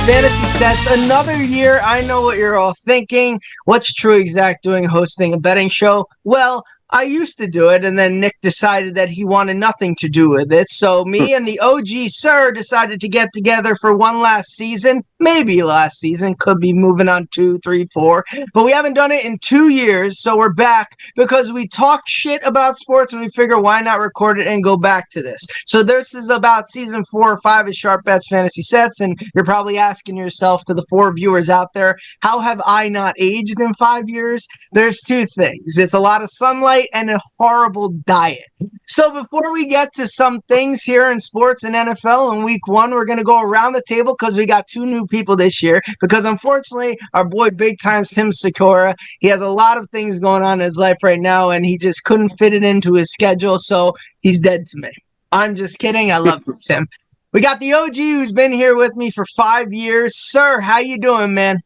Fantasy Sets, another year. I know what you're all thinking. What's TruExact doing hosting a betting show? Well, I used to do it, and then Nick decided that he wanted nothing to do with it. So me and the OG Sir decided to get together for one last season. Maybe last season. Could be moving on 2, 3, 4. But we haven't done it in 2 years, so we're back because we talk shit about sports and we figure why not record it and go back to this. So this is about season 4 or 5 of Sharp Bets Fantasy Sets, and you're probably asking yourself, to the 4 viewers out there, how have I not aged in 5 years? There's 2 things. It's a lot of sunlight and a horrible diet. So before we get to some things here in sports and NFL in week 1, we're going to go around the table because we got 2 new people this year. Because unfortunately, our boy Big Time Tim Sikora, he has a lot of things going on in his life right now, and he just couldn't fit it into his schedule, so he's dead to me. I'm just kidding. I love you, Tim. We got the OG who's been here with me for 5 years. Sir, how you doing, man?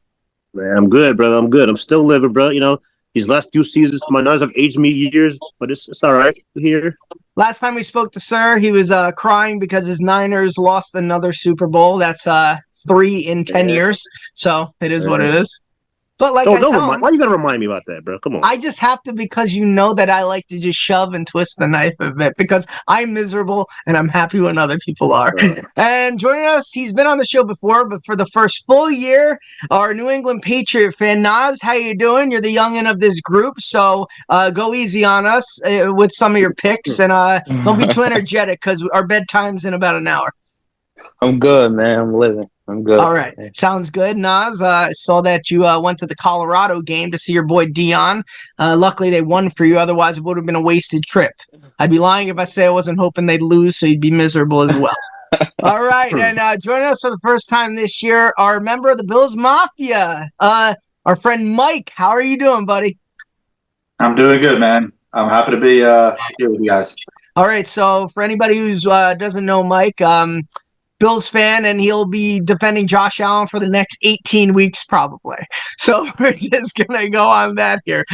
Man, I'm good, brother. I'm good. I'm still living, bro. You know, these last few seasons, my nerves have aged me years, but it's all right here. Last time we spoke to Sir, he was crying because his Niners lost another Super Bowl. That's 3 in 10 years. So it is what it is. But like why you gotta remind me about that, bro? Come on. I just have to, because you know that I like to just shove and twist the knife a bit because I'm miserable and I'm happy when other people are. And joining us, he's been on the show before, but for the first full year, our New England Patriot fan, Nas, how you doing? You're the youngin' of this group, so go easy on us with some of your picks, and don't be too energetic because our bedtime's in about an hour. I'm good, man. I'm living. I'm good. All right. Sounds good, Nas. I saw that you went to the Colorado game to see your boy Dion. Luckily, they won for you. Otherwise, it would have been a wasted trip. I'd be lying if I say I wasn't hoping they'd lose, so you'd be miserable as well. All right. And joining us for the first time this year, our member of the Bills Mafia, our friend Mike. How are you doing, buddy? I'm doing good, man. I'm happy to be here with you guys. All right. So for anybody who doesn't know Mike, Bills fan, and he'll be defending Josh Allen for the next 18 weeks probably. So we're just gonna go on that here.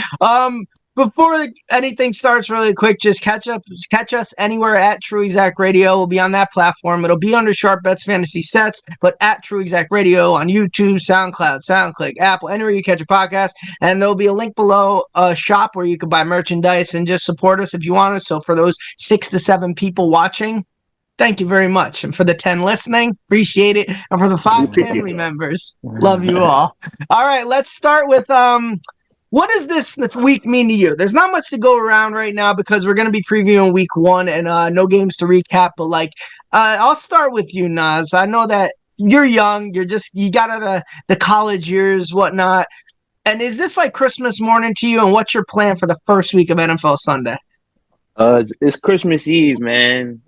Before anything starts, really quick, just catch us anywhere at TruExact Radio. We'll be on that platform. It'll be under Sharp Bets Fantasy Sets, but at TruExact Radio on YouTube, SoundCloud, SoundClick, Apple, anywhere you catch a podcast. And there'll be a link below, a shop where you can buy merchandise and just support us if you want to. So for those 6 to 7 people watching, thank you very much. And for the 10 listening, appreciate it. And for the 5 family members, love you all. All right, let's start with what does this week mean to you? There's not much to go around right now because we're going to be previewing week 1 and no games to recap. But I'll start with you, Nas. I know that you're young. You got out of the college years, whatnot. And is this like Christmas morning to you? And what's your plan for the first week of NFL Sunday? It's Christmas Eve, man.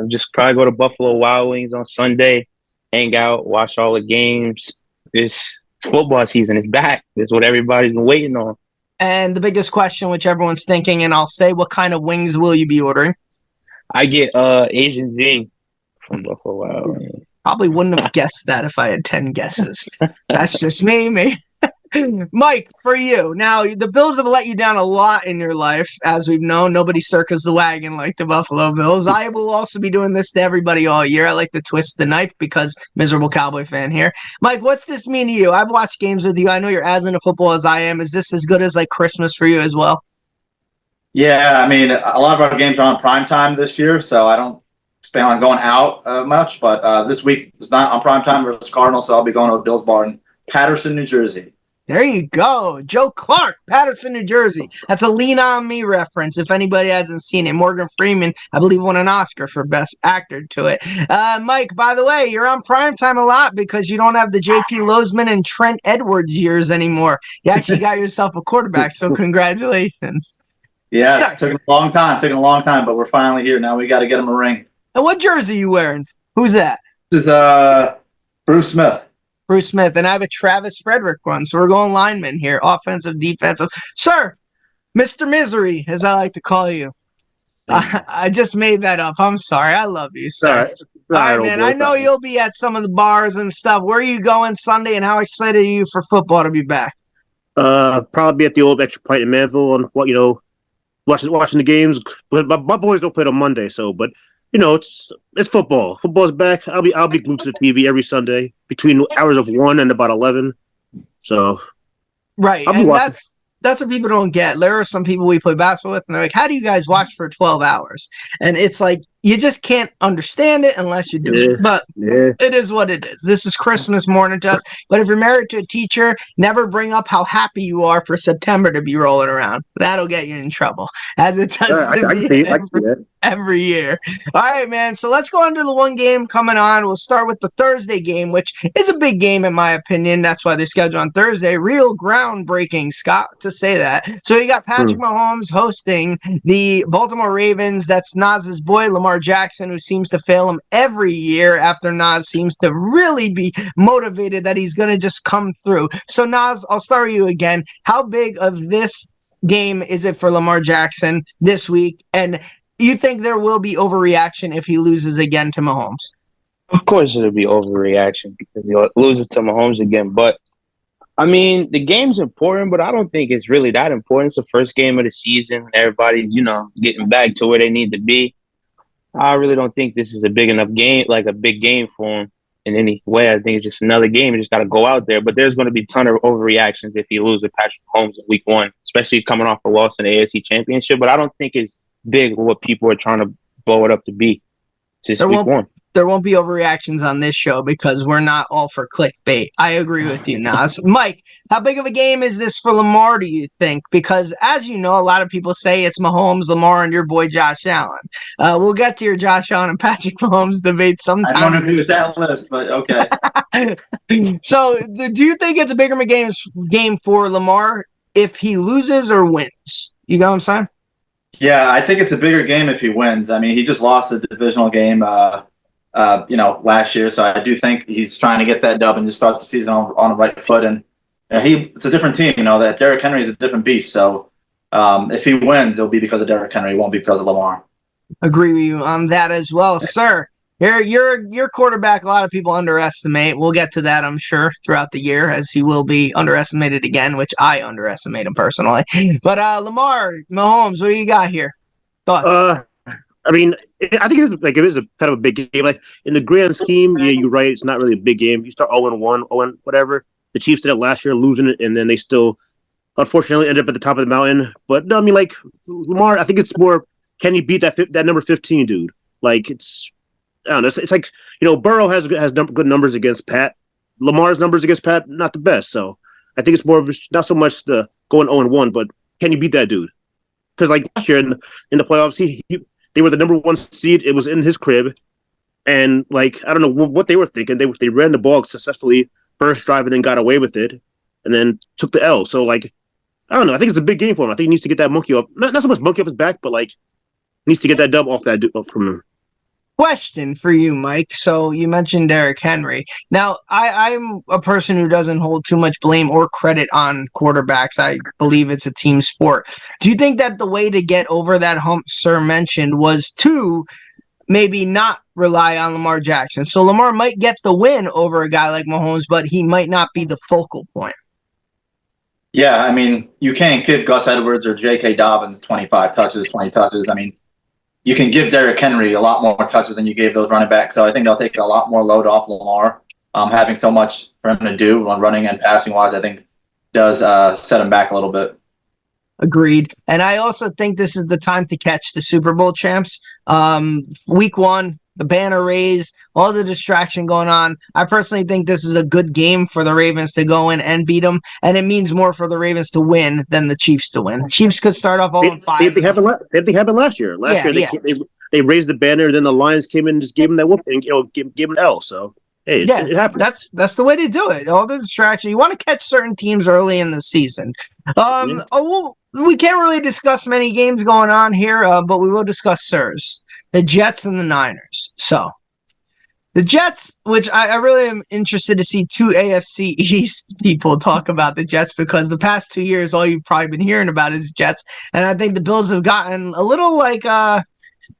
Just probably go to Buffalo Wild Wings on Sunday, hang out, watch all the games. It's football season. It's back. It's what everybody's been waiting on. And the biggest question, which everyone's thinking, and I'll say, what kind of wings will you be ordering? I get Asian zing from Buffalo Wild Wings. Probably wouldn't have guessed that if I had 10 guesses. That's just me. Mike, for you. Now, the Bills have let you down a lot in your life, as we've known. Nobody circles the wagon like the Buffalo Bills. I will also be doing this to everybody all year. I like to twist the knife because miserable Cowboy fan here. Mike, what's this mean to you? I've watched games with you. I know you're as into football as I am. Is this as good as like Christmas for you as well? Yeah, I mean, a lot of our games are on primetime this year, so I don't plan on going out much. But this week is not on primetime versus Cardinals, so I'll be going to a Bills bar in Paterson, New Jersey. There you go. Joe Clark, Paterson, New Jersey. That's a Lean On Me reference if anybody hasn't seen it. Morgan Freeman, I believe, won an Oscar for Best Actor to it. Mike, by the way, you're on primetime a lot because you don't have the J.P. Lozman and Trent Edwards years anymore. You actually got yourself a quarterback, so congratulations. Yeah, it's taken a long time, but we're finally here. Now we got to get him a ring. And what jersey are you wearing? Who's that? This is Bruce Smith. Bruce Smith, and I have a Travis Frederick one, so we're going lineman here, offensive, defensive. Sir, Mr. Misery, as I like to call you. I just made that up. I'm sorry. I love you, sir. All right, man. I know you'll be at some of the bars and stuff. Where are you going Sunday, and how excited are you for football to be back? Probably be at the old Extra Pint in Manville and watching the games. But my boys don't play on Monday, but it's football. Football's back. I'll be glued to the TV every Sunday between hours of 1 and about 11. So Right, I'll be and watching. that's what people don't get. There are some people we play basketball with, and they're like, "How do you guys watch for 12 hours?" And it's like you just can't understand it unless you do it. But Yeah. it is what it is. This is Christmas morning to us. But if you're married to a teacher, never bring up how happy you are for September to be rolling around. That'll get you in trouble, as it does I to can me see it. I can see that. every year. All right, man. So let's go on to the one game coming on. We'll start with the Thursday game, which is a big game in my opinion. That's why they schedule on Thursday. Real groundbreaking, Scott, to say that. So you got Patrick Mahomes hosting the Baltimore Ravens. That's Nas's boy, Lamar Jackson, who seems to fail him every year after Nas seems to really be motivated that he's going to just come through. So Nas, I'll start with you again. How big of this game is it for Lamar Jackson this week? And you think there will be overreaction if he loses again to Mahomes? Of course, it'll be overreaction because he loses to Mahomes again. But I mean, the game's important, but I don't think it's really that important. It's the first game of the season. Everybody's, getting back to where they need to be. I really don't think this is a big enough game, like a big game for him in any way. I think it's just another game. You just got to go out there. But there's going to be a ton of overreactions if he loses Patrick Mahomes in week 1, especially coming off a loss in the AFC Championship. But I don't think it's big what people are trying to blow it up to be. It's just week 1. There won't be overreactions on this show because we're not all for clickbait. I agree with you, Nas. Mike, how big of a game is this for Lamar, do you think? Because as you know, a lot of people say it's Mahomes, Lamar, and your boy Josh Allen. We'll get to your Josh Allen and Patrick Mahomes debate sometime. I don't agree with that list, but okay. So do you think it's a bigger game for Lamar if he loses or wins? You know what I'm saying? Yeah, I think it's a bigger game if he wins. I mean, he just lost the divisional game last year. So I do think he's trying to get that dub and just start the season on the right foot. And it's a different team, that Derrick Henry is a different beast. So if he wins, it'll be because of Derrick Henry. It won't be because of Lamar. Agree with you on that as well, sir. Your quarterback, a lot of people underestimate. We'll get to that, I'm sure, throughout the year, as he will be underestimated again, which I underestimate him personally. But Lamar, Mahomes, what do you got here? Thoughts? I mean, I think it is a kind of a big game. Like in the grand scheme, yeah, you're right. It's not really a big game. You start 0-1, 0 whatever. The Chiefs did it last year, losing it, and then they still, unfortunately, ended up at the top of the mountain. But no, I mean, like Lamar, I think it's more, can you beat that number 15 dude? Like I don't know. It's like Burrow has good numbers against Pat. Lamar's numbers against Pat not the best. So I think it's more of not so much the going 0-1, but can you beat that dude? Because like last year in the playoffs, they were the number 1 seed. It was in his crib, and like I don't know what they were thinking. They ran the ball successfully first drive and then got away with it, and then took the L. So like I don't know. I think it's a big game for him. I think he needs to get that monkey off. Not so much monkey off his back, but like needs to get that dub off from him. Question for you, Mike. So you mentioned Derrick Henry. Now, I'm a person who doesn't hold too much blame or credit on quarterbacks. I believe it's a team sport. Do you think that the way to get over that hump Sir mentioned was to maybe not rely on Lamar Jackson? So Lamar might get the win over a guy like Mahomes, but he might not be the focal point. Yeah, I mean, you can't give Gus Edwards or J.K. Dobbins 25 touches, 20 touches. I mean, you can give Derrick Henry a lot more touches than you gave those running backs. So I think they'll take a lot more load off Lamar. Having so much for him to do on running and passing wise, I think does set him back a little bit. Agreed. And I also think this is the time to catch the Super Bowl champs. Week 1, the banner raised, all the distraction going on. I personally think this is a good game for the Ravens to go in and beat them, and it means more for the Ravens to win than the Chiefs to win. Chiefs could start off 0-5. Same thing happened last year. Last year they raised the banner, then the Lions came in and just gave them that whoop and gave them an L. So hey, it happened. That's the way to do it. All the distraction. You want to catch certain teams early in the season. We can't really discuss many games going on here, but we will discuss Sirs, the Jets and the Niners. So the Jets, which I really am interested to see two AFC East people talk about the Jets, because the past 2 years, all you've probably been hearing about is Jets. And I think the Bills have gotten a little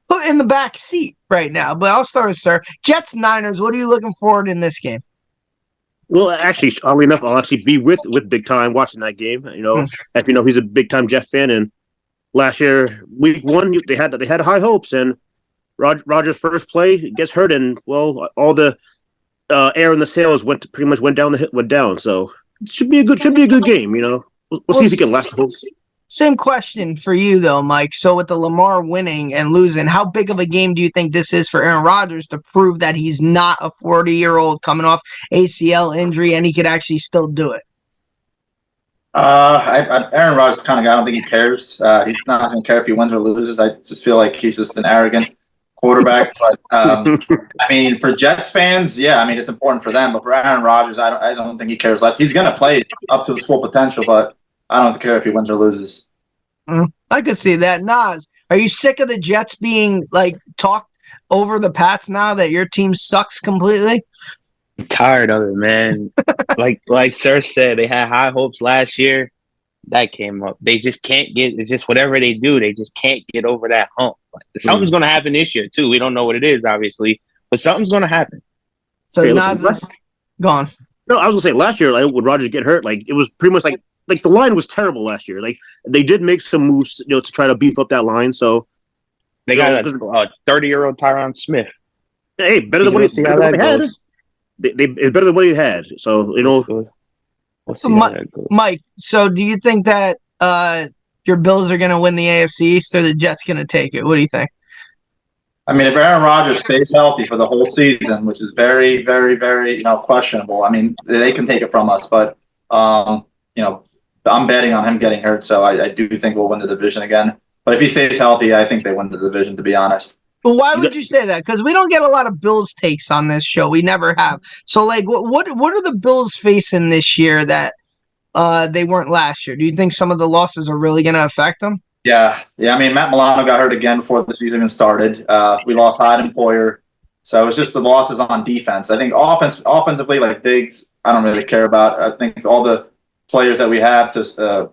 put in the back seat right now. But I'll start with Sir. Jets, Niners, what are you looking forward in this game? Well, actually, oddly enough, I'll actually be with Big Time watching that game. As you know, he's a big time Jet fan, and last year, week 1, they had high hopes, and Rodgers' first play gets hurt, and well, all the air in the sails pretty much went down. So it should be a good game. We'll see if he can last the whole. Same question for you though, Mike. So with the Lamar winning and losing, how big of a game do you think this is for Aaron Rodgers to prove that he's not a 40-year-old coming off ACL injury and he could actually still do it? Aaron Rodgers is the kind of guy I don't think he cares. He's not going to care if he wins or loses. I just feel like he's just an arrogant quarterback. But I mean, for Jets fans, yeah, I mean it's important for them. But for Aaron Rodgers, I don't think he cares less. He's going to play up to his full potential, but I don't care if he wins or loses. I could see that. Nas, are you sick of the Jets being like talked over the Pats now that your team sucks completely? I'm tired of it, man. like Sir said, they had high hopes last year. That came up. They just can't get. It's just whatever they do, they just can't get over that hump. Something's going to happen this year too. We don't know what it is, obviously, but something's going to happen. So Nas is gone. No, I was gonna say last year, like when Rodgers get hurt, like it was pretty much like the line was terrible last year. Like they did make some moves, to try to beef up that line. So they got a 30-year-old Tyron Smith. Hey, better than what he had. It's better than what he had. So we'll see Mike. So do you think that your Bills are going to win the AFC East, or the Jets going to take it? What do you think? I mean, if Aaron Rodgers stays healthy for the whole season, which is very, very, very, questionable. I mean, they can take it from us, but I'm betting on him getting hurt, so I do think we'll win the division again. But if he stays healthy, I think they win the division, to be honest. Well, why would you say that? Because we don't get a lot of Bills takes on this show. We never have. So, like, what are the Bills facing this year that they weren't last year? Do you think some of the losses are really going to affect them? Yeah. I mean, Matt Milano got hurt again before the season even started. We lost Hyde and Poyer. So it was just the losses on defense. I think offensively, like Diggs, I don't really care about. I think all the players that we have to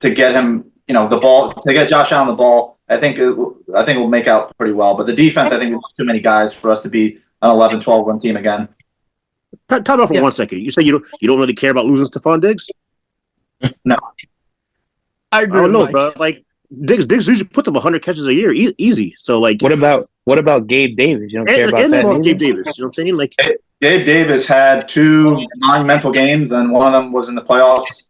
get him, the ball, to get Josh Allen the ball, I think we'll make out pretty well. But the defense, I think we lost too many guys for us to be an 11-12 win team again. Time off for 1 second. You say you don't really care about losing Stephon Diggs? No. I agree. I don't know, bro. Like Diggs usually puts up 100 catches a year, easy. So like, what about Gabe Davis? You don't care about that? Gabe Davis. You know what I'm saying? Like Gabe Davis had 2 monumental games, and one of them was in the playoffs,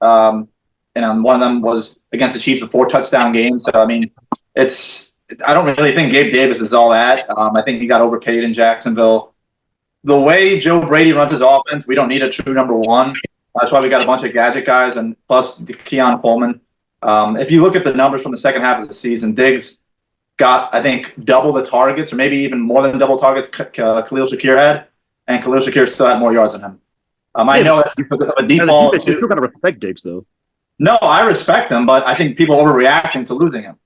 and one of them was against the Chiefs, a 4-touchdown game. So I mean, I don't really think Gabe Davis is all that. I think he got overpaid in Jacksonville. The way Joe Brady runs his offense, we don't need a true number one. That's why we got a bunch of gadget guys, and plus Keon Coleman. If you look at the numbers from the second half of the season, Diggs got, I think, double the targets, or maybe even more than double targets Khalil Shakir had, and Khalil Shakir still had more yards than him. I know that because of a default. You still got to respect Diggs, though. No, I respect him, but I think people are overreacting to losing him.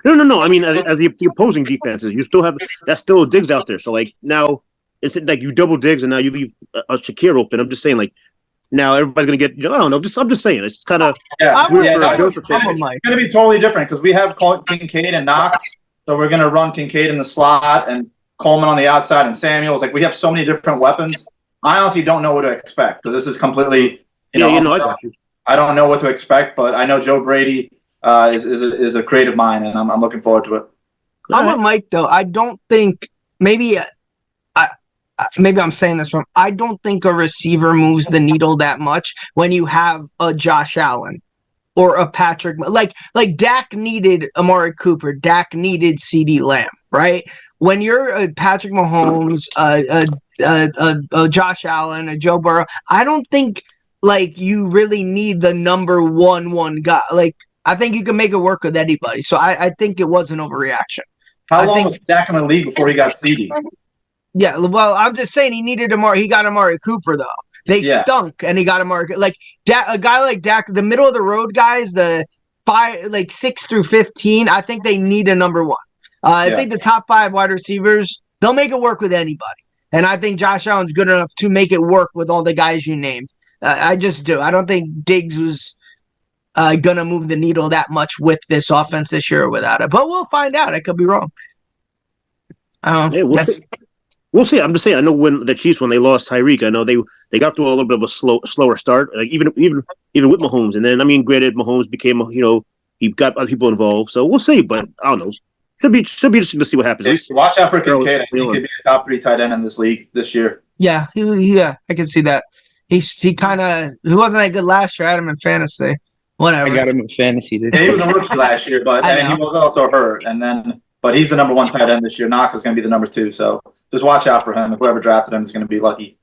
No. I mean, as the opposing defenses, you still have that's still Diggs out there. So like now, it's like you double Diggs and now you leave a Shakir open. I'm just saying, like now everybody's gonna get. I don't know. I'm just saying. It's kind of it's going to be totally different because we have Kincaid and Knox, so we're gonna run Kincaid in the slot and Coleman on the outside and Samuels. Like we have so many different weapons. I honestly don't know what to expect because this is completely. I got you. I don't know what to expect, but I know Joe Brady is a creative mind, and I'm looking forward to it. I'm with Mike though. I don't think maybe I'm saying this wrong. I don't think a receiver moves the needle that much when you have a Josh Allen or a Patrick. Like Dak needed Amari Cooper. Dak needed CeeDee Lamb, right? When you're a Patrick Mahomes, a Josh Allen, a Joe Burrow, I don't think like you really need the number one guy. Like I think you can make it work with anybody. So I think it was an overreaction. How long was Dak in the league before he got CeeDee? Yeah, well, I'm just saying he needed Amari. He got Amari Cooper though. They stunk, and he got Amari. Like a guy like Dak, the middle of the road guys, the 6 through 15. I think they need a number one. I think the top 5 wide receivers, they'll make it work with anybody. And I think Josh Allen's good enough to make it work with all the guys you named. I just do. I don't think Diggs was gonna move the needle that much with this offense this year or without it. But we'll find out. I could be wrong. We'll see. I'm just saying. I know when the Chiefs, when they lost Tyreek, I know they got through a little bit of a slower start. Like even with Mahomes, and then I mean, granted, Mahomes became he got other people involved. So we'll see. But I don't know. Should be interesting to see what happens. At least watch out for Kincaid. He could be a top 3 tight end in this league this year. Yeah, I can see that. He wasn't that good last year. I had him in fantasy. Whatever. I got him in fantasy. He was a rookie last year, but and he was also hurt. But he's the number 1 tight end this year. Knox is going to be the number 2. So just watch out for him. If whoever drafted him is going to be lucky.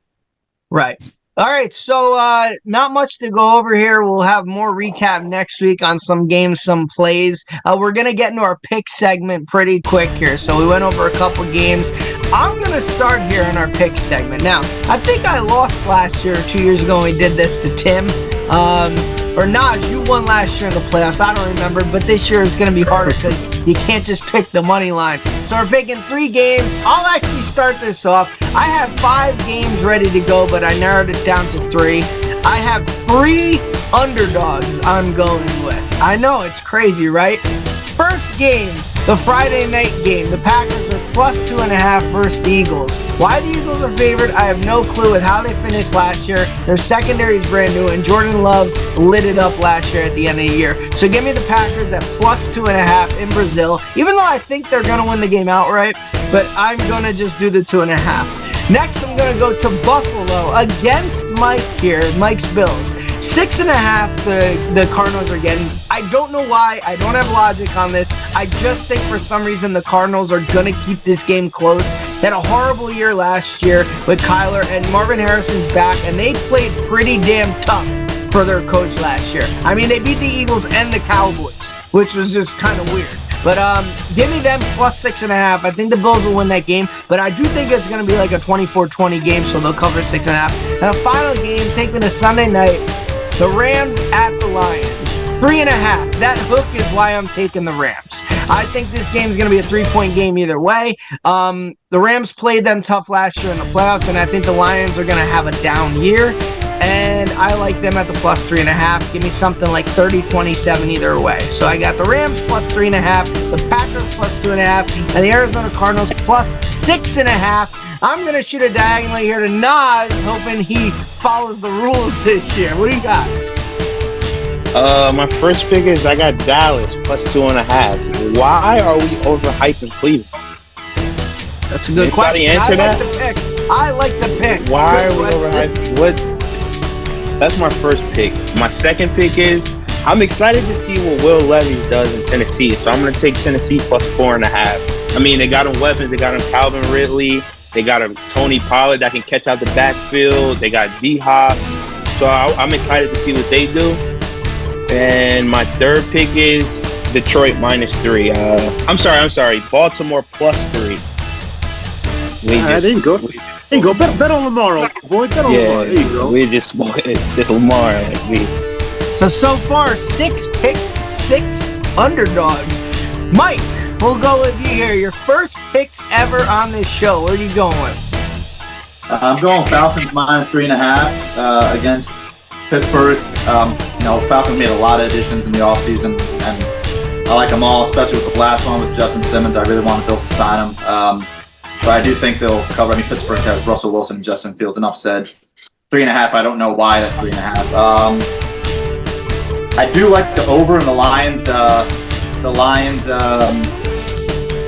Right. All right. So not much to go over here. We'll have more recap next week on some games, some plays. We're going to get into our pick segment pretty quick here. So we went over a couple games. I'm going to start here in our pick segment. Now, I think I lost last year or 2 years ago when we did this to Tim. Or Naj, you won last year in the playoffs. I don't remember, but this year is going to be harder because you can't just pick the money line. So we're picking 3 games. I'll actually start this off. I have 5 games ready to go, but I narrowed it down to 3. I have 3 underdogs I'm going with. I know, it's crazy, right? First game, the Friday night game. The Packers are plus 2.5 versus the Eagles. Why the Eagles are favored, I have no clue with how they finished last year. Their secondary is brand new, and Jordan Love lit it up last year at the end of the year. So give me the Packers at plus 2.5 in Brazil, even though I think they're going to win the game outright, but I'm going to just do the 2.5. Next, I'm going to go to Buffalo against Mike here, Mike's Bills. 6.5 the Cardinals are getting. I don't know why. I don't have logic on this. I just think for some reason the Cardinals are going to keep this game close. They had a horrible year last year with Kyler, and Marvin Harrison's back, and they played pretty damn tough for their coach last year. I mean, they beat the Eagles and the Cowboys, which was just kind of weird. But give me them plus 6.5. I think the Bills will win that game, but I do think it's going to be like a 24-20 game, so they'll cover 6.5. And the final game, take me to Sunday night, the Rams at the Lions. 3.5. That hook is why I'm taking the Rams. I think this game is going to be a 3-point game either way. The Rams played them tough last year in the playoffs, and I think the Lions are going to have a down year. And I like them at the plus 3.5. Give me something like 30-27 either way. So I got the Rams plus 3.5, the Packers plus 2.5, and the Arizona Cardinals plus 6.5. I'm going to shoot a diagonally here to Nas, hoping he follows the rules this year. What do you got? My first pick is I got Dallas plus 2.5. Why are we overhyping Cleveland? That's a good question. I like the pick. Why are we overhyping? That's my first pick. My second pick is I'm excited to see what Will Levis does in Tennessee. So I'm going to take Tennessee plus 4.5. I mean, they got him weapons. They got him Calvin Ridley. They got him Tony Pollard that can catch out the backfield. They got D-Hop. So I'm excited to see what they do. And my third pick is Detroit minus 3. I'm sorry. Baltimore plus 3. I didn't go. There you go. Bet on Lamar, boy. Bet on Lamar. There you go. It's Lamar. So far, 6 picks, 6 underdogs. Mike, we'll go with you here. Your first picks ever on this show. Where are you going with? I'm going Falcons minus 3.5 against Pittsburgh. Falcons made a lot of additions in the offseason, and I like them all, especially with the last one with Justin Simmons. I really want the Bills to sign him. But I do think they'll cover. I mean, Pittsburgh has Russell Wilson and Justin Fields. Enough said. 3.5. I don't know why that's 3.5. I do like the over in the Lions.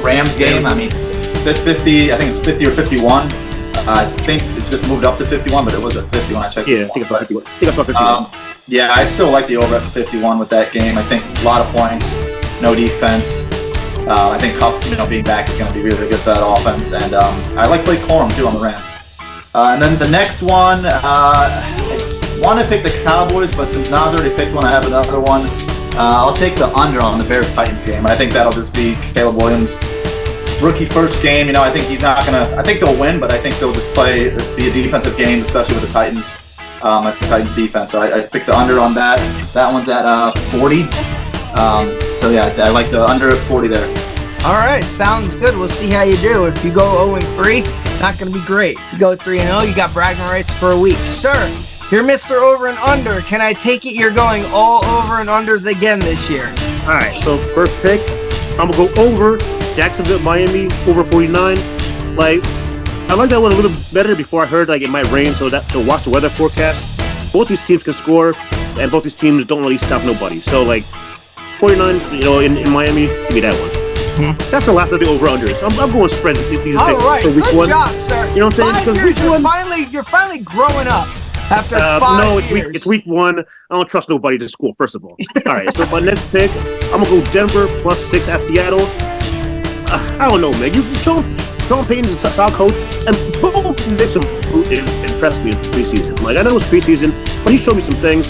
Rams game. I mean, 50. I think it's 50 or 51. I think it's just moved up to 51, but it was at 50 when I checked. Yeah, I think it's about 51. Yeah, I still like the over at 51 with that game. I think it's a lot of points, no defense. I think Kupp, being back is going to be really good for that offense, and I like Blake Corum too on the Rams. And then the next one, I want to pick the Cowboys, but since Nas already picked one, I have another one. I'll take the under on the Bears-Titans game. I think that'll just be Caleb Williams' rookie first game. I think he's not gonna. I think they'll win, but I think they'll just be a defensive game, especially with the Titans. The Titans defense. So I picked the under on that. That one's at 40. So yeah, I like the under at 40 there. All right, sounds good. We'll see how you do. If you go 0-3, not going to be great. If you go 3-0, you got bragging rights for a week. Sir, you're Mr. Over and Under. Can I take it you're going all over and unders again this year? All right, so first pick, I'm going to go over Jacksonville, Miami, over 49. I like that one a little better before I heard it might rain, so watch the weather forecast. Both these teams can score, and both these teams don't really stop nobody. So 49, in Miami, give me that one. That's the last of the over-unders. I'm going spread these All right, for week good one. job, sir. You know what I'm saying? 5 Because years, week one, you're finally growing up after 5 no, years. it's week one. I don't trust nobody to score. First of all, all right. So my next pick, I'm gonna go Denver +6 at Seattle. I don't know, man. Sean Payton's a style coach, and both Knicks impressed me in preseason. Like I know it's preseason, but he showed me some things.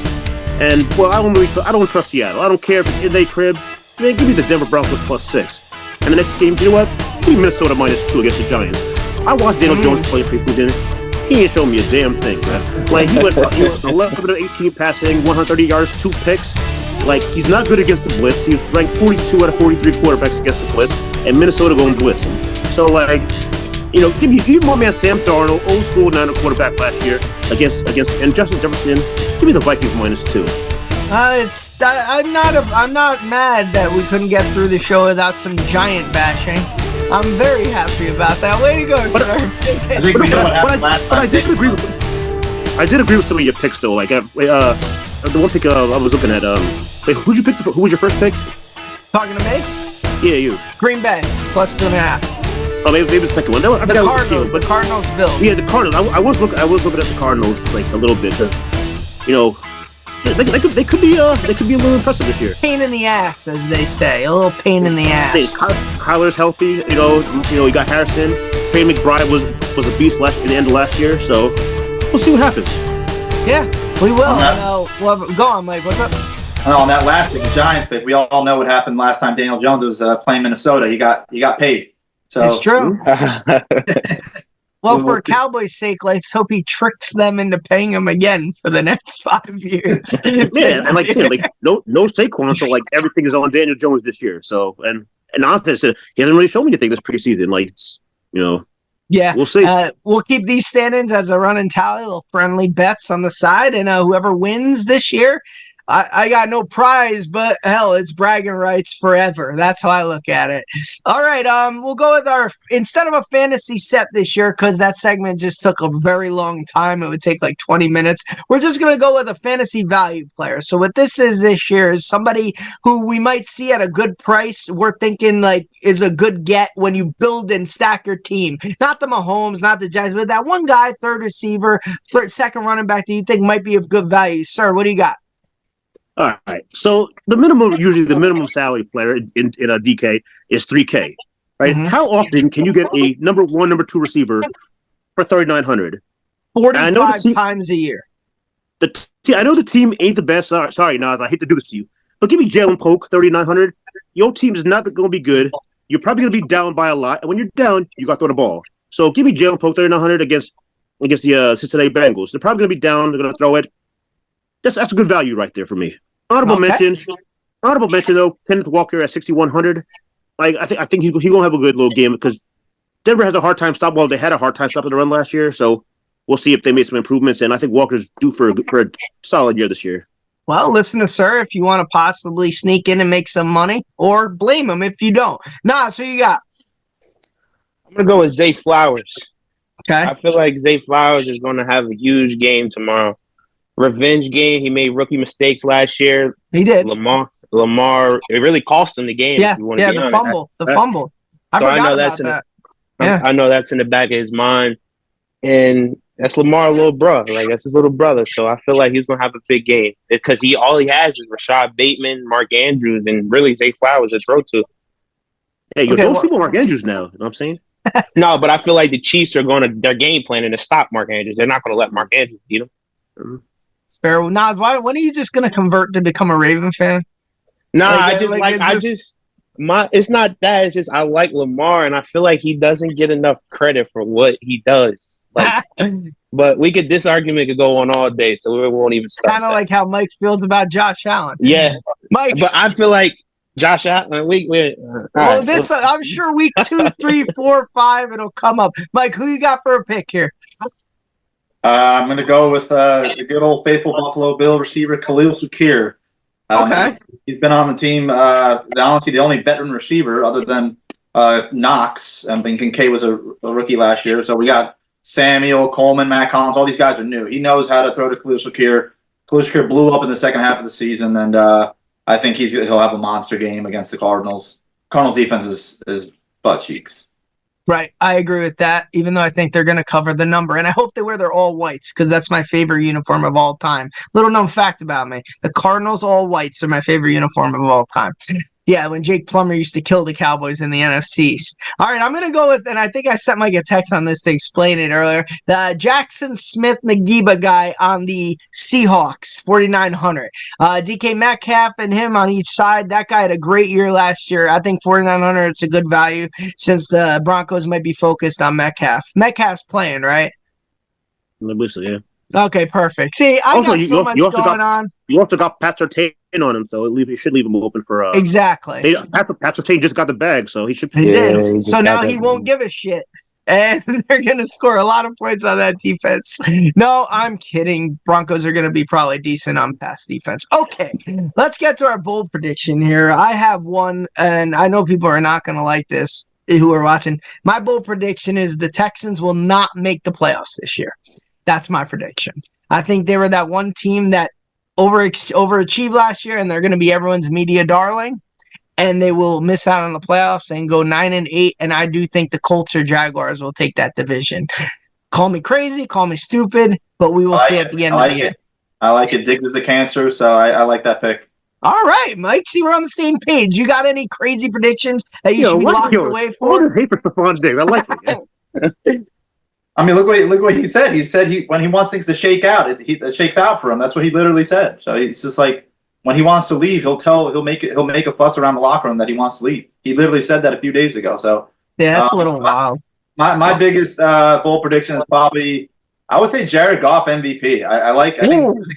And well, I don't trust Seattle. I don't care if it's in their crib. Man, give me the Denver Broncos +6. And the next game, you know what? Give me Minnesota -2 against the Giants. I watched Daniel Jones play preseason. He ain't showing me a damn thing, man. Like he went 11 of 18 passing, 130 yards, 2 picks. Like he's not good against the blitz. He's ranked 42 out of 43 quarterbacks against the blitz, and Minnesota going to blitz him. So like, you know, give me my man Sam Darnold, old school Niner quarterback last year against and Justin Jefferson. Give me the Vikings -2. I'm not mad that we couldn't get through the show without some giant bashing. I'm very happy about that. Way to go, sir. I think we know what happened last time. I did agree with some of your picks though. Like the one pick I was looking at. Wait, who'd you pick? Who was your first pick? Talking to me? Yeah, you. Green Bay +2.5. Oh, maybe the second one. The Cardinals. The Cardinals Bills. Yeah, the Cardinals. I was looking at the Cardinals like a little bit. You know, they could be a little impressive this year. Pain in the ass, as they say. A little pain in the ass. Hey, Kyler's healthy. You know, you got Harrison. Trey McBride was a beast in the end of last year. So we'll see what happens. Yeah, we will. Go on, Mike. What's up? On that last pick, the Giants pick, we all know what happened last time Daniel Jones was playing Minnesota. He got paid. So it's true. Well, for Cowboys' sake, let's hope he tricks them into paying him again for the next 5 years. Yeah, and no Saquon, so like everything is on Daniel Jones this year. So and honestly, he hasn't really shown me anything this preseason. Like it's yeah, we'll see. We'll keep these standings as a running tally, little friendly bets on the side, and whoever wins this year. I got no prize, but hell, it's bragging rights forever. That's how I look at it. All right, we'll go with instead of a fantasy set this year, because that segment just took a very long time. It would take like 20 minutes. We're just going to go with a fantasy value player. So what this is this year is somebody who we might see at a good price. We're thinking like is a good get when you build and stack your team. Not the Mahomes, not the Giants, but that one guy, third receiver, second running back that you think might be of good value. Sir, what do you got? All right. So usually the minimum salary player in a DK is $3K, right? Mm-hmm. How often can you get a number 1, number 2 receiver for $3,900? 45 times a year. I know the team ain't the best. Sorry, Nas, I hate to do this to you, but give me Jalen Polk $3,900. Your team is not going to be good. You're probably going to be down by a lot, and when you're down, you got to throw the ball. So give me Jalen Polk $3,900 against the Cincinnati Bengals. They're probably going to be down. They're going to throw it. That's a good value right there for me. Honorable mention though, Kenneth Walker at 6,100. Like I think he gonna have a good little game because Denver has a hard time stopping. Well, they had a hard time stopping the run last year, so we'll see if they made some improvements. And I think Walker's due for a solid year this year. Well, listen to sir if you want to possibly sneak in and make some money, or blame him if you don't. Nah, so you got. I'm gonna go with Zay Flowers. Okay, I feel like Zay Flowers is gonna have a huge game tomorrow. Revenge game. He made rookie mistakes last year. He did. Lamar. It really cost him the game. Yeah, the fumble. I forgot about that. I know that's in the back of his mind, and that's Lamar's little bro. Like that's his little brother. So I feel like he's gonna have a big game because all he has is Rashad Bateman, Mark Andrews, and really Zay Flowers to throw to. Hey, don't sleep on Mark Andrews now. You know what I'm saying? No, but I feel like the Chiefs are their game planning to stop Mark Andrews. They're not going to let Mark Andrews beat him. Mm-hmm. Sparrow, Nas, when are you just gonna convert to become a Raven fan? Nah, it's not that. It's just I like Lamar, and I feel like he doesn't get enough credit for what he does. Like, but this argument could go on all day, so we won't even start. Kind of like how Mike feels about Josh Allen. Yeah, Mike. But I feel like Josh Allen. I'm sure week 2, 3, 4, 5, it'll come up. Mike, who you got for a pick here? I'm going to go with the good old faithful Buffalo Bill receiver, Khalil Shakir. Okay. He's been on the team, honestly, the only veteran receiver other than Knox. I mean, Kincaid was a rookie last year. So we got Samuel, Coleman, Matt Collins. All these guys are new. He knows how to throw to Khalil Shakir. Khalil Shakir blew up in the second half of the season, and I think he'll have a monster game against the Cardinals. Cardinals defense is butt cheeks. Right. I agree with that, even though I think they're going to cover the number. And I hope they wear their all whites because that's my favorite uniform of all time. Little known fact about me. The Cardinals all whites are my favorite uniform of all time. Yeah, when Jake Plummer used to kill the Cowboys in the NFC East. All right, I'm going to go with, and I think I sent Mike a text on this to explain it earlier, the Jackson Smith-Nagiba guy on the Seahawks, 4,900. DK Metcalf and him on each side. That guy had a great year last year. I think 4,900 it's a good value since the Broncos might be focused on Metcalf. Metcalf's playing, right? I believe so, yeah. Okay, perfect. See, I Also, got so much going on. You also got Pastor Tate on him, so it should leave him open for. Exactly. Pastor Tate just got the bag, so he should. He did. So now he that. won't give a shit. And they're going to score a lot of points on that defense. No, I'm kidding. Broncos are going to be probably decent on pass defense. Okay, let's get to our bold prediction here. I have one, and I know people are not going to like this who are watching. My bold prediction is the Texans will not make the playoffs this year. That's my prediction. I think they were that one team that overachieved last year, and they're going to be everyone's media darling. And they will miss out on the playoffs and go 9-8. And I do think the Colts or Jaguars will take that division. Call me crazy, call me stupid, but we will see at the end of the year. I like it. Diggs is a cancer, so I like that pick. All right, Mike. See, we're on the same page. You got any crazy predictions that you should be locked away for? What is hate for Stephon Diggs? I like it. I mean, look what he said. He said when he wants things to shake out, it shakes out for him. That's what he literally said. So it's just like when he wants to leave, he'll make a fuss around the locker room that he wants to leave. He literally said that a few days ago. So yeah, that's a little wild. My biggest bold prediction is probably I would say Jared Goff MVP. I think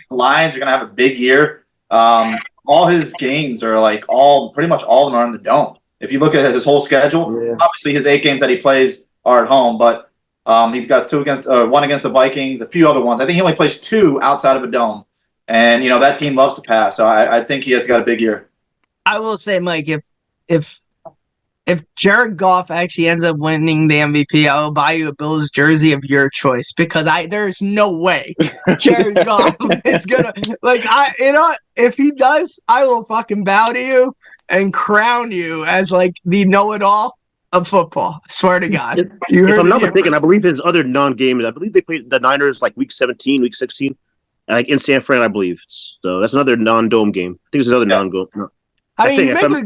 the Lions are gonna have a big year. All his games are pretty much all of them are in the dome. If you look at his whole schedule, obviously his 8 games that he plays are at home, but he's got 1 against the Vikings, a few other ones. I think he only plays 2 outside of a dome. And, that team loves to pass. So I think he has got a big year. I will say, Mike, if Jared Goff actually ends up winning the MVP, I will buy you a Bills jersey of your choice because there's no way Jared Goff is going to, if he does, I will fucking bow to you and crown you as the know-it-all of football. I swear to God. If I'm not mistaken, I believe his other non-games, I believe they played the Niners week 17, week 16, in San Fran, I believe. So that's another non-dome game. I think it's another non-dome. No.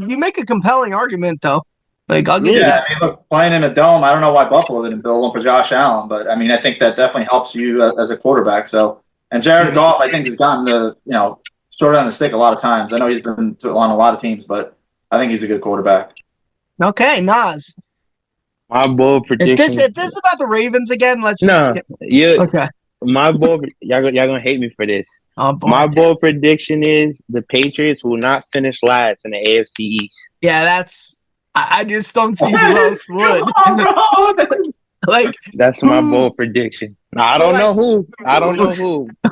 You make a compelling argument, though. I'll give you that. Look, playing in a dome, I don't know why Buffalo didn't build one for Josh Allen, but I think that definitely helps you as a quarterback. So, and Jared Goff, I think has gotten short on the stick a lot of times. I know he's been on a lot of teams, but I think he's a good quarterback. Okay, Nas. My bold prediction. If this is about the Ravens again, let's okay. My bold, y'all gonna hate me for this. Oh, boy. My bold prediction is the Patriots will not finish last in the AFC East. Yeah, I just don't see who else would. That's my bold prediction. Now, I don't know who,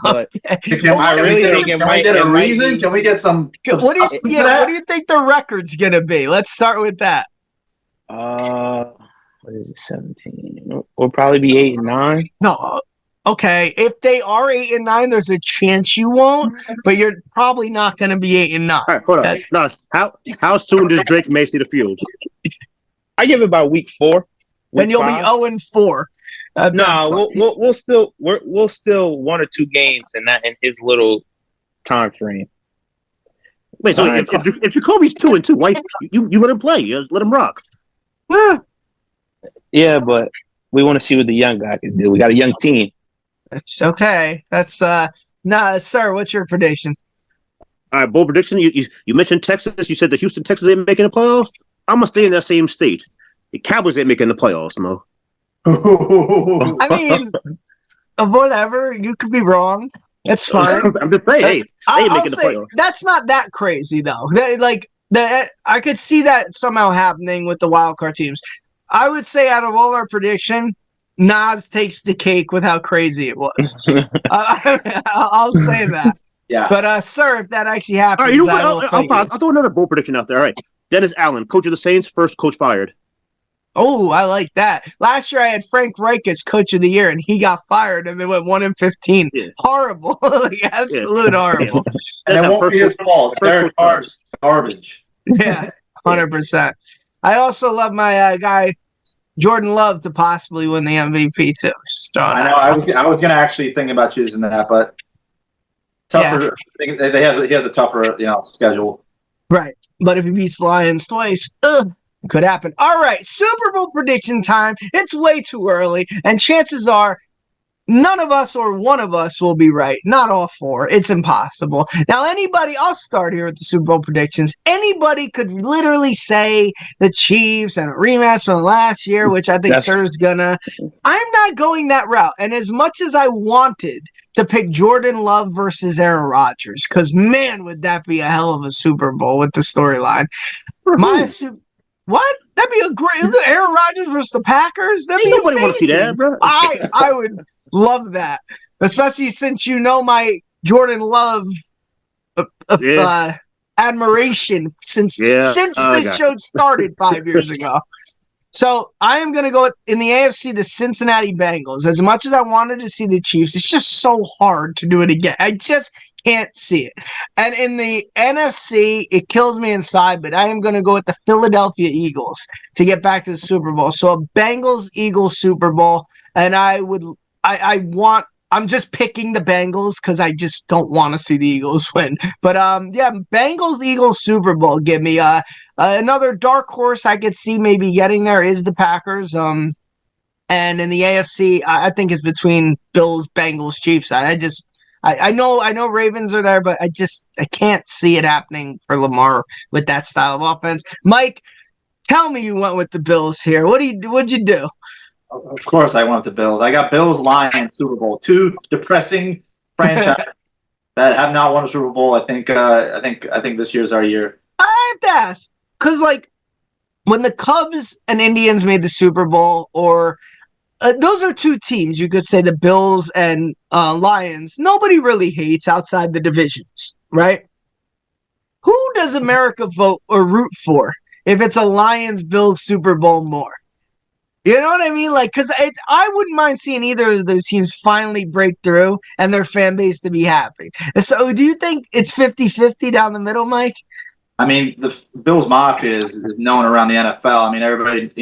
but I really think it might get a reason. Can we get some? What do you think the record's gonna be? Let's start with that. What is it? 17. We'll probably be 8-9. No. Okay, if they are 8-9, there's a chance you won't, but you're probably not going to be 8-9. All right, hold on. No, how soon does Drake May see the field? I give it about week 4. Then you'll 5. Be 0-4. No, we'll still 1 or 2 games in his little time frame. Wait, so if Jacoby's 2-2, why you let him play? You let him rock. Yeah, but we want to see what the young guy can do. We got a young team. That's okay. That's sir, what's your prediction? All right, bold prediction. You mentioned Texas. You said the Houston Texans ain't making the playoffs. I'm gonna stay in that same state. The Cowboys ain't making the playoffs, Mo. I mean, whatever. You could be wrong. It's fine. I'm just saying, they ain't making the playoffs. That's not that crazy though. I could see that somehow happening with the wild card teams. I would say out of all our prediction, Nas takes the cake with how crazy it was. I'll say that. Yeah. But, sir, if that actually happens, all right, I'll throw another bold prediction out there. All right. Dennis Allen, coach of the Saints, first coach fired. Oh, I like that. Last year I had Frank Reich as coach of the year, and he got fired, and they went 1-15. Yeah. Horrible. Absolute horrible. And it won't be his fault. Derek Carr's garbage. Yeah, 100%. I also love my guy Jordan Love to possibly win the MVP too. I know. I was gonna actually think about choosing that, but tougher. Yeah. He has a tougher schedule. Right. But if he beats the Lions twice, could happen. All right, Super Bowl prediction time. It's way too early, and chances are none of us or one of us will be right. Not all four. It's impossible. Now, I'll start here with the Super Bowl predictions. Anybody could literally say the Chiefs and a rematch from last year, which I think Sir's gonna. I'm not going that route. And as much as I wanted to pick Jordan Love versus Aaron Rodgers, because man, would that be a hell of a Super Bowl with the storyline. What? That'd be a great Aaron Rodgers versus the Packers. That'd be nobody want to see amazing. that, bro. I would love that, especially since my Jordan Love admiration since this show started 5 years ago. So I am going to go in the AFC, the Cincinnati Bengals. As much as I wanted to see the Chiefs, it's just so hard to do it again. I just can't see it. And in the NFC, it kills me inside, but I am going to go with the Philadelphia Eagles to get back to the Super Bowl. So a Bengals-Eagles Super Bowl, and I'm just picking the Bengals because I just don't want to see the Eagles win. But Bengals-Eagles Super Bowl. Give me another dark horse I could see maybe getting there is the Packers. And in the AFC, I think it's between Bills, Bengals, Chiefs. I know Ravens are there, but I can't see it happening for Lamar with that style of offense. Mike, tell me you went with the Bills here. What'd you do? Of course, I went with the Bills. I got Bills, Lions, Super Bowl. Two depressing franchises that have not won a Super Bowl. I think this year's our year. I have to ask because, when the Cubs and Indians made the Super Bowl, or those are two teams you could say, the Bills and Lions. Nobody really hates outside the divisions, right? Who does America vote or root for if it's a Lions-Bills Super Bowl more? You know what I mean? Because I wouldn't mind seeing either of those teams finally break through and their fan base to be happy. So do you think it's 50-50 down the middle, Mike? I mean, the Bills Mafia is known around the NFL. I mean, everybody,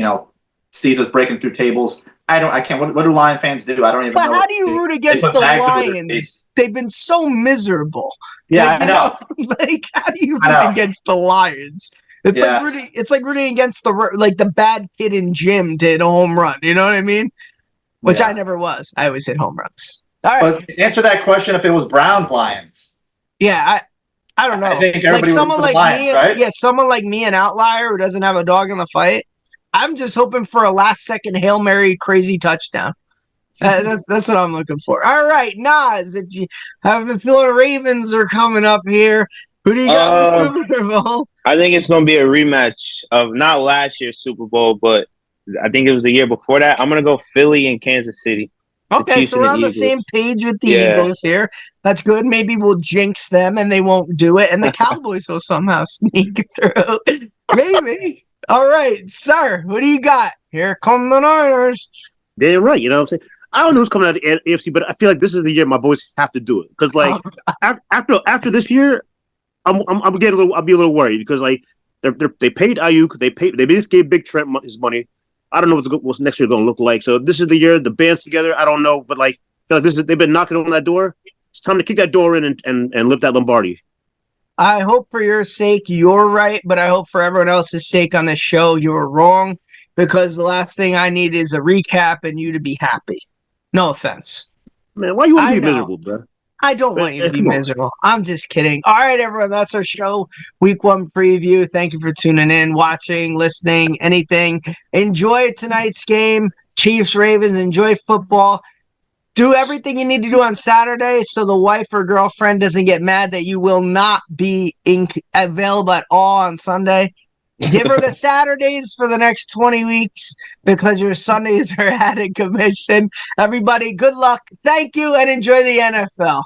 sees us breaking through tables. I can't. What do Lion fans do? I don't even know. But how do you root against the Lions? They've been so miserable. Yeah, I know. How do you root against the Lions? It's like rooting against the bad kid in gym to hit a home run. You know what I mean? Which I never was. I always hit home runs. All right. But answer that question if it was Browns Lions. Yeah, I don't know. I think everybody someone like Lions, me, right? Yeah, someone like me, an outlier who doesn't have a dog in the fight. I'm just hoping for a last-second Hail Mary crazy touchdown. That's what I'm looking for. All right, Nas, if you have a feeling Ravens are coming up here, who do you got in the Super Bowl? I think it's going to be a rematch of not last year's Super Bowl, but I think it was the year before that. I'm going to go Philly and Kansas City. Okay, so we're on the same page with the Eagles here. That's good. Maybe we'll jinx them and they won't do it, and the Cowboys will somehow sneak through. Maybe. All right, sir, what do you got? Here come the Niners. Damn right, you know what I'm saying? I don't know who's coming out of the AFC, but I feel like this is the year my boys have to do it. Because, after this year, I'll be a little worried because, they paid Ayuk, they just gave Big Trent his money. I don't know what's next year going to look like. So this is the year, the band's together. I don't know, but I feel like they've been knocking on that door. It's time to kick that door in and lift that Lombardi. I hope for your sake you're right, but I hope for everyone else's sake on this show you're wrong, because the last thing I need is a recap and you to be happy. No offense. Man, why you want to be miserable, bro? I don't want you to be miserable. I'm just kidding. All right, everyone, that's our show. Week 1 preview. Thank you for tuning in, watching, listening, anything. Enjoy tonight's game. Chiefs, Ravens, enjoy football. Do everything you need to do on Saturday so the wife or girlfriend doesn't get mad that you will not be available at all on Sunday. Give her the Saturdays for the next 20 weeks because your Sundays are out of commission. Everybody, good luck. Thank you, and enjoy the NFL.